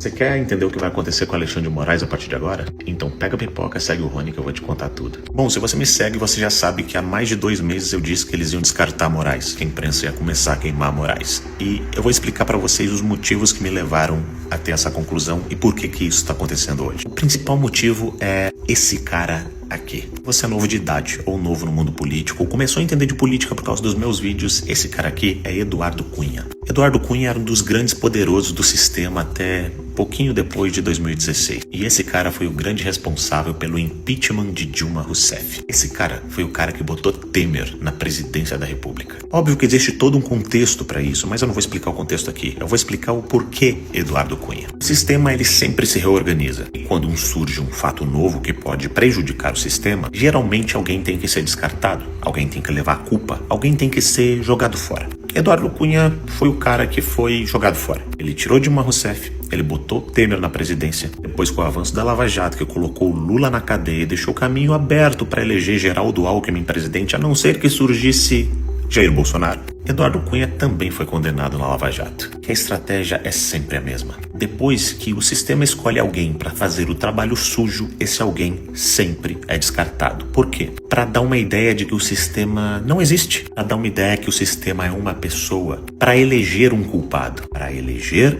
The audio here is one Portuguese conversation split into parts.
Você quer entender o que vai acontecer com o Alexandre de Moraes a partir de agora? Então pega a pipoca, segue o Rony que eu vou te contar tudo. Bom, se você me segue, você já sabe que há mais de 2 meses eu disse que eles iam descartar Moraes, que a imprensa ia começar a queimar Moraes. E eu vou explicar pra vocês os motivos que me levaram a ter essa conclusão e por que isso tá acontecendo hoje. O principal motivo é esse cara aqui. Você é novo de idade ou novo no mundo político ou começou a entender de política por causa dos meus vídeos, esse cara aqui é Eduardo Cunha. Eduardo Cunha era um dos grandes poderosos do sistema até pouquinho depois de 2016. E esse cara foi o grande responsável pelo impeachment de Dilma Rousseff. Esse cara foi o cara que botou Temer na presidência da República. Óbvio que existe todo um contexto para isso, mas eu não vou explicar o contexto aqui. Eu vou explicar o porquê Eduardo Cunha. O sistema, ele sempre se reorganiza. E quando surge um fato novo que pode prejudicar o sistema, geralmente alguém tem que ser descartado, alguém tem que levar a culpa, alguém tem que ser jogado fora. Eduardo Cunha foi o cara que foi jogado fora. Ele tirou Dilma Rousseff, ele botou Temer na presidência. Depois, com o avanço da Lava Jato, que colocou Lula na cadeia e deixou o caminho aberto para eleger Geraldo Alckmin presidente, a não ser que surgisse Jair Bolsonaro. Eduardo Cunha também foi condenado na Lava Jato. Que a estratégia é sempre a mesma. Depois que o sistema escolhe alguém para fazer o trabalho sujo, esse alguém sempre é descartado. Por quê? Para dar uma ideia de que o sistema não existe. Para dar uma ideia que o sistema é uma pessoa. Para eleger um culpado. Para eleger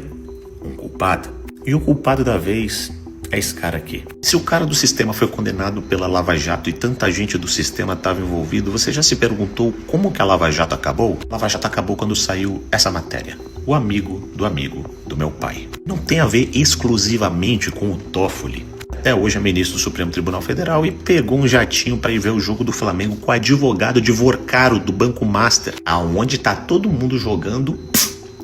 um culpado. E o culpado da vez é esse cara aqui. Se o cara do sistema foi condenado pela Lava Jato e tanta gente do sistema estava envolvido, você já se perguntou como que a Lava Jato acabou? A Lava Jato acabou quando saiu essa matéria. O amigo do meu pai. Não tem a ver exclusivamente com o Toffoli. Até hoje é ministro do Supremo Tribunal Federal e pegou um jatinho para ir ver o jogo do Flamengo com o advogado de Vorcaro do Banco Master, aonde tá todo mundo jogando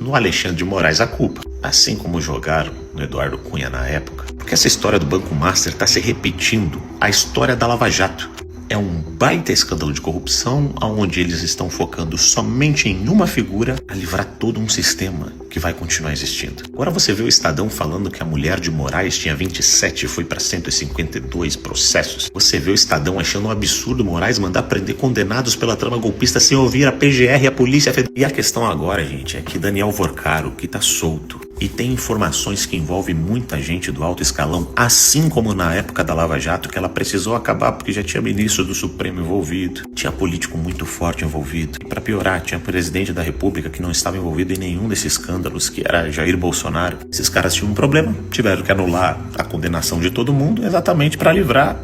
no Alexandre de Moraes a culpa. Assim como jogaram no Eduardo Cunha na época. Porque essa história do Banco Master está se repetindo a história da Lava Jato. É um baita escândalo de corrupção onde eles estão focando somente em uma figura a livrar todo um sistema que vai continuar existindo. Agora você vê o Estadão falando que a mulher de Moraes tinha 27 e foi para 152 processos. Você vê o Estadão achando um absurdo Moraes mandar prender condenados pela trama golpista sem ouvir a PGR e a Polícia Federal. E a questão agora, gente, é que Daniel Vorcaro, que tá solto, e tem informações que envolvem muita gente do alto escalão, assim como na época da Lava Jato, que ela precisou acabar porque já tinha ministro do Supremo envolvido, tinha político muito forte envolvido. E para piorar, tinha presidente da República que não estava envolvido em nenhum desses escândalos, que era Jair Bolsonaro. Esses caras tinham um problema, tiveram que anular a condenação de todo mundo exatamente para livrar,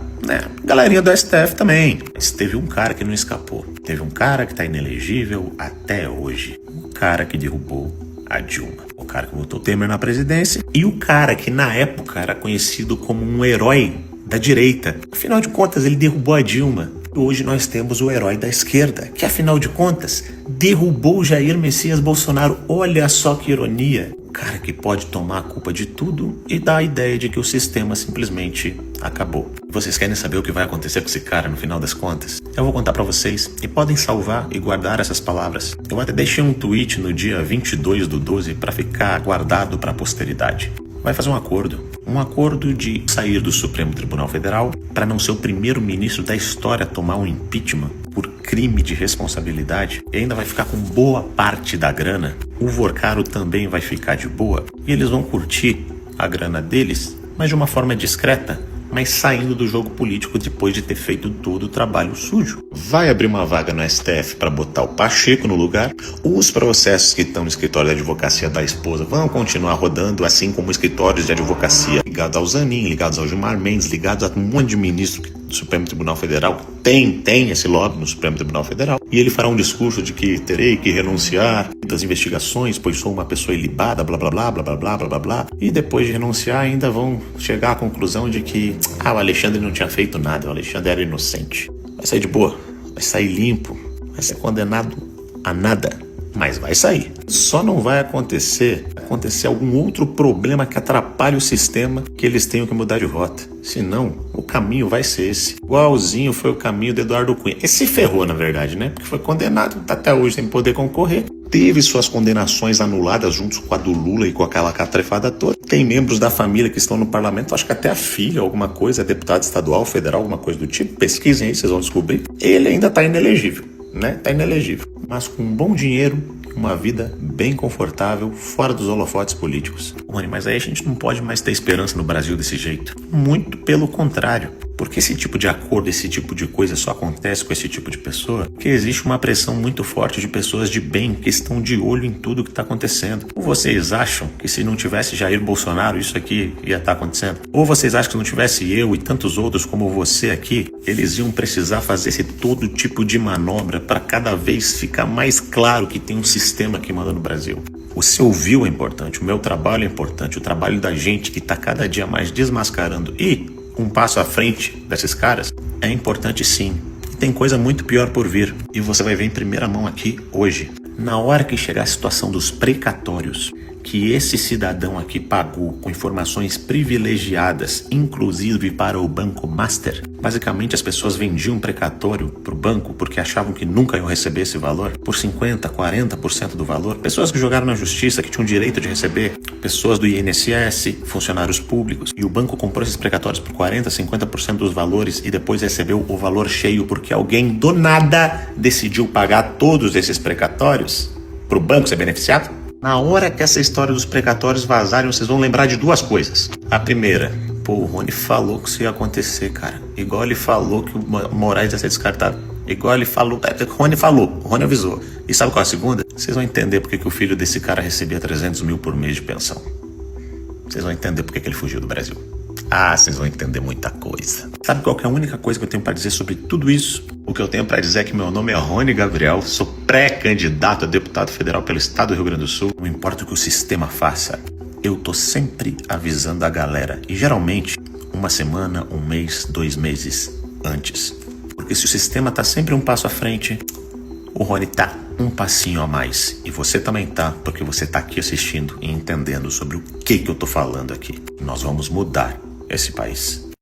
galerinha do STF também. Mas teve um cara que não escapou. Teve um cara que tá inelegível até hoje. O cara que derrubou a Dilma. O cara que botou Temer na presidência e o cara que na época era conhecido como um herói da direita. Afinal de contas, ele derrubou a Dilma. E hoje nós temos o herói da esquerda, que afinal de contas, derrubou Jair Messias Bolsonaro. Olha só que ironia. O cara que pode tomar a culpa de tudo e dar a ideia de que o sistema simplesmente acabou. Vocês querem saber o que vai acontecer com esse cara no final das contas? Eu vou contar pra vocês e podem salvar e guardar essas palavras. Eu até deixei um tweet no dia 22/12 para ficar guardado pra posteridade. Vai fazer um acordo de sair do Supremo Tribunal Federal para não ser o primeiro ministro da história a tomar um impeachment por crime de responsabilidade e ainda vai ficar com boa parte da grana. O Vorcaro também vai ficar de boa e eles vão curtir a grana deles, mas de uma forma discreta, mas saindo do jogo político depois de ter feito todo o trabalho sujo. Vai abrir uma vaga no STF para botar o Pacheco no lugar. Os processos que estão no escritório de advocacia da esposa vão continuar rodando, assim como escritórios de advocacia ligados ao Zanin, ligados ao Gilmar Mendes, ligados a um monte de ministro do Supremo Tribunal Federal. Tem esse lobby no Supremo Tribunal Federal. E ele fará um discurso de que terei que renunciar das investigações, pois sou uma pessoa ilibada, blá blá blá blá blá blá blá blá blá. E depois de renunciar ainda vão chegar à conclusão de que o Alexandre não tinha feito nada, o Alexandre era inocente. Vai sair de boa, vai sair limpo, vai ser condenado a nada, mas vai sair. Só não vai acontecer algum outro problema que atrapalhe o sistema, que eles tenham que mudar de rota. Senão, o caminho vai ser esse. Igualzinho foi o caminho do Eduardo Cunha. Esse se ferrou, na verdade, né? Porque foi condenado, tá até hoje sem poder concorrer. Teve suas condenações anuladas juntos com a do Lula e com aquela catrefada toda. Tem membros da família que estão no parlamento, acho que até a filha, alguma coisa, é deputado estadual, federal, alguma coisa do tipo. Pesquisem aí, vocês vão descobrir. Ele ainda tá inelegível, né? Tá inelegível. Mas com um bom dinheiro, uma vida bem confortável, fora dos holofotes políticos. Rony, mas aí a gente não pode mais ter esperança no Brasil desse jeito. Muito pelo contrário. Porque esse tipo de acordo, esse tipo de coisa só acontece com esse tipo de pessoa porque existe uma pressão muito forte de pessoas de bem que estão de olho em tudo que está acontecendo. Ou vocês acham que se não tivesse Jair Bolsonaro isso aqui ia estar acontecendo? Ou vocês acham que se não tivesse eu e tantos outros como você aqui, eles iam precisar fazer esse todo tipo de manobra para cada vez ficar mais claro que tem um sistema que manda no Brasil? O seu view é importante, o meu trabalho é importante, o trabalho da gente que está cada dia mais desmascarando e um passo à frente desses caras é importante sim. E tem coisa muito pior por vir. E você vai ver em primeira mão aqui hoje. Na hora que chegar a situação dos precatórios, que esse cidadão aqui pagou com informações privilegiadas, inclusive para o Banco Master. Basicamente as pessoas vendiam um precatório para o banco porque achavam que nunca iam receber esse valor por 50%, 40% do valor. Pessoas que jogaram na justiça, que tinham direito de receber, pessoas do INSS, funcionários públicos. E o banco comprou esses precatórios por 40%, 50% dos valores e depois recebeu o valor cheio porque alguém do nada decidiu pagar todos esses precatórios para o banco ser beneficiado. Na hora que essa história dos precatórios vazarem, vocês vão lembrar de duas coisas. A primeira, o Rony falou que isso ia acontecer, cara. Igual ele falou que o Moraes ia ser descartado. Igual ele falou, o Rony avisou. E sabe qual é a segunda? Vocês vão entender porque que o filho desse cara recebia 300 mil por mês de pensão. Vocês vão entender porque que ele fugiu do Brasil. Ah, vocês vão entender muita coisa. Sabe qual que é a única coisa que eu tenho para dizer sobre tudo isso? O que eu tenho para dizer é que meu nome é Rony Gabriel, sou pré-candidato a deputado federal pelo estado do Rio Grande do Sul. Não importa o que o sistema faça, eu tô sempre avisando a galera. E geralmente, uma semana, um mês, 2 meses antes. Porque se o sistema tá sempre um passo à frente, o Rony tá um passinho a mais. E você também tá, porque você tá aqui assistindo e entendendo sobre o que eu tô falando aqui. Nós vamos mudar esse país.